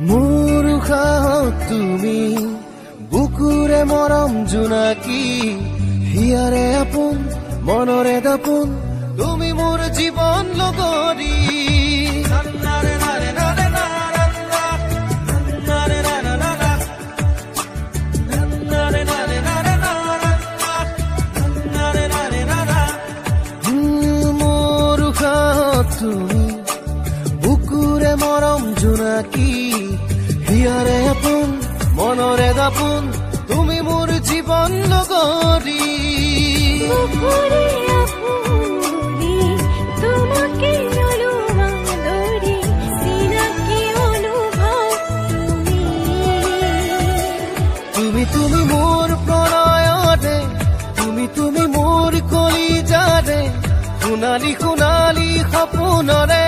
মোৰ উশাহত তুমি বুকুৰে মৰম জোনাকী হিয়াৰে আপোন মনৰে দাপোন তুমি মোৰ জীৱন লগৰী মোৰ উশাহত তুমি বুকুৰে মৰম জোনাকী হিয়াৰে আপোন মনৰে দাপোন তুমি মোৰ জীৱন লগৰী তুমি মোৰ প্ৰণয়তে তুমি মোৰ কলিজাতে সোণালী সোণালী সপোনৰে